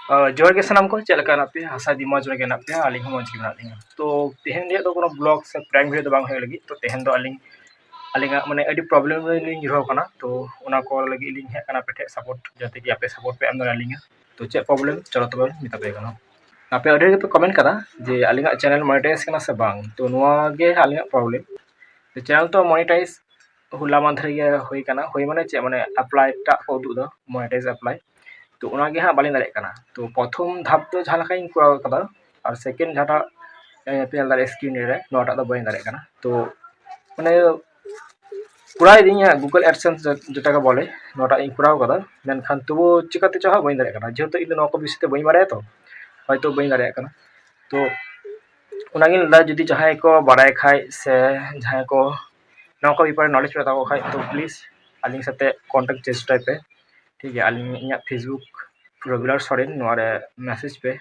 जोर के सामान को चल कर पे आशा दी मौज लगे ना पे अली हम मौज के ना तो तेहन रे तो कोनो ब्लॉग से प्रैंक वीडियो तो बांग होय लगी तो तेहन दो अली माने अडी प्रॉब्लम लिंग रहो कना तो उना को लगी लिंग है कना पे सपोर्ट जते कि आपे सपोर्ट पे अंदर अली तो चे प्रॉब्लम चलो तो मिता पे कना आपे ऑडियो पे कमेंट करा जे अली चैनल मोनेटाइज कना से बांग तो नुआ गे अली प्रॉब्लम तो चैनल तो मोनेटाइज हुला मानथरे गे होय कना होय माने चे माने अप्लाई टा को दु दो मोनेटाइज अप्लाई तो उनागे हाँ बालिं दाड़े कना तो प्रथम धाप तो जहां लकाई कोराव कदा और सेकेंड जहां पेल दाड़े स्क्रीन रे नोटा दो बाइं दाड़े कना तो माने कुराई दिया गूगल एडसेंस जेटा का बोले नोटा इन कुराव कदा मेनखान तो चिकाते चाहा बाइं दाड़े कना जेहेतु इन नको विषयते बाइं बाड़ाय तो हयतो बाइं दाड़े कना तो उनागिन ला जुदी जहां को बाड़ाय खाय से जहां को नको विपर नॉलेज पे ताको खाय तो प्लीज आलिंग साथे कांटेक्ट चेष्टा पे ठीक है आलिंग इया फेसबुक रविलार सोरेन नोरे मैसेज पे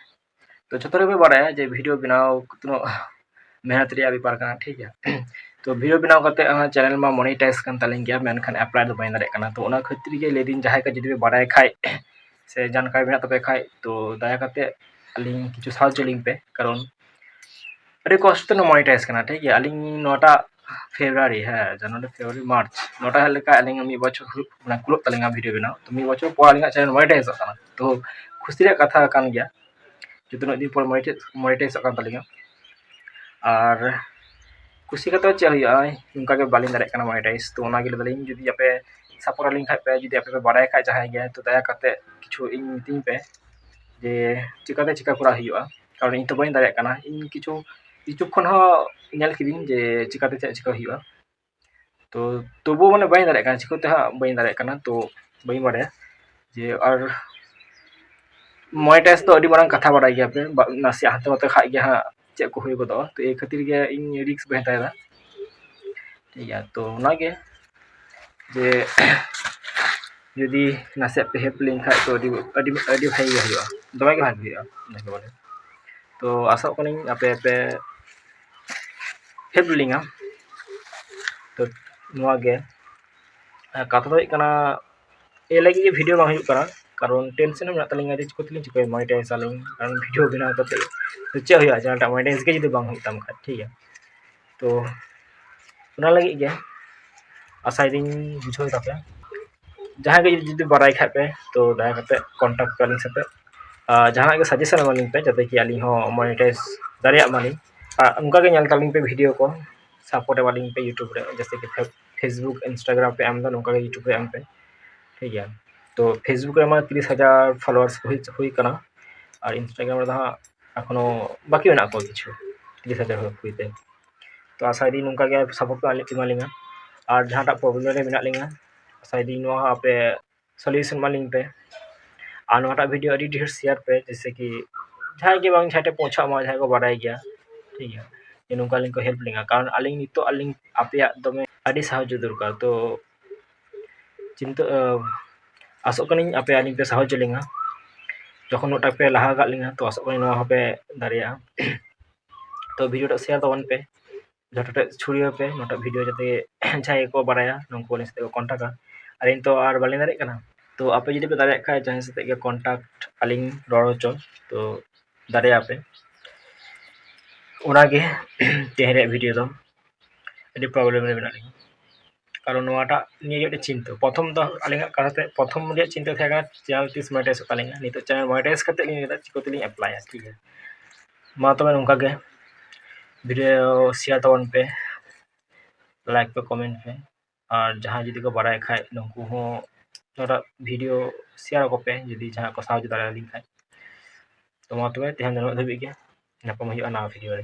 तो छोटो पे बाड़ाय जे वीडियो बनाओ कितनो मेहनत रे विपार कना ठीक है तो वीडियो बनाओ करते चैनल मा मोनेटाइज कन तालिंग गया मेनखान अप्लाई दो बाइं दाड़े कना तो उना खातिर के लेदिन जहां का जुदी बाड़ाय खाय से जानकारी मेना तबे खाय तो दया करते आलिंग किछु साहाय्य लिंक पे कारण अरे कष्ट न मोनेटाइज कना ठीक है आलिंग नोटा फेब्रुआरी है जनवरी फेब्रुआरी मार्च नोटा हलका आलिंग मी बछर ना कुलो तालिंगा वीडियो बनाओ तो मी बछर पर आलिंगा चैनल मोनेटाइज कना तो खुशी रे कथा कान गया जितना दिन पर मोनेटाइज कन तालिंगा और खुशी कते चे हुआ उनका के बालिंग दाड़े कना मोनेटाइज तो ओना गे दालिंग जुदी आपे सपोर्ट लिंक पे जुदी आपे बाड़ाय खाय जहां गया तो दया करते किछु इन मिटिंग पे जे चिकाते चिका करा हुआ कारण इन तो बाइं दाड़े कना इन किछु यूट्यूब खन हो नेल किदिन जे चिकाते चे चिका हुआ तो तबु माने बाइं दाड़े कना चिकाते हा बाइं दाड़े कना तो बाइं बाड़ाय जे और मोनेटाइज तो अडी मारंग कथा बाड़ाय गया पे नासे हाथ मते खाय गया हा चे को हुई गदो तो ए खातिर गे इन रिस्क पे हतायदा ठीक है तो नागे जे जुदी नासे पे हेल्प लिंक खाय तो अडी भाई हुआ दमे के भाई हुआ तो आशा कनी आपे हेल्प लिंगा तो नुआगे कथा तो कना ए लगी वीडियो बांग हुई कना कारण टेंशन में तालिंगा जे चिकोतलिंग चिको मोनेटाइज आलिंग कारण वीडियो बिना करते तो चे हुआ चैनल मोनेटाइज के जुदी बांग हुई तम खा ठीक है तो उना लगी गे आशा दिन बुझो तापे जहां के जुदी बाड़ाय खाय पे तो दया करते कांटेक्ट कर साथे जहां के सजेशन एमालिंग पे जते कि आलिंग हो मोनेटाइज दाड़िया मालिंग उनका के नेल तालिंग पे वीडियो को सपोर्ट एमालिंग पे यूट्यूब रे जैसे कि फेसबुक इंस्टाग्राम पे एम दो उनका के यूट्यूब पे एम पे ठीक है तो फेसबुक रे 30,000 फॉलोअर्स हुई कना और इंस्टाग्राम रे हाँ एखोनो बाकी मेना को किछु 30,000 हुईते तो आशा दी उनका के सपोर्ट पे एमालिंगा और जहां प्रॉब्लम रे मेना लिंगा आशा दी नोआ आपे सॉल्यूशन मालिंग पे और नोटा वीडियो अडी ढेर शेयर पे जैसे कि जहां के बांग छाटे पहुंचा मा जहां को बाड़ाय गया ठीक है ये नुका लिंक को हेल्प लिंगा कारण आलिंग नितो आलिंग आपे दमे अडी सहाय्य दरकार तो चिंता आसो कनी आपे आलिंग पे सहाय्य लिंगा जखन नोटा पे लहा गा लिंगा तो आसो कनी नोआ पे दाड़िया तो वीडियो टा शेयर तवन पे जटटे छुड़ियो पे नोटा वीडियो जते जहां को बाड़ाया नुको ले से कांटेक्ट आलिंग तो आर बालिंग दाड़े कना तो आपे जुदी पे दाड़े खाय जहां साथे के कांटेक्ट आलिंग रoro चो तो दाड़े आपे उनागे तेहरे वीडियो दो अडी प्रॉब्लम रे मेना लिंगा कारण नोआटा निये चिंता प्रथम तो आलिंगा कथाते प्रथम रे चिंता थे चैनल तीस मोनेटाइज तालिंगा नितो चैनल मोनेटाइज करते लिंगा चिकोते लिंग अप्लाई ठीक है मा तबे नुका के वीडियो शेयर तवन पे लाइक पे कमेंट पे और जहां जुदी को बाड़ाय खाय नुकु हो नोटा वीडियो शेयर को पे जुदी जहां को साहाय्य दाड़ा लिंग खाय तो मा तबे तेहन धबी के नापम हुआ ना वीडियो रे।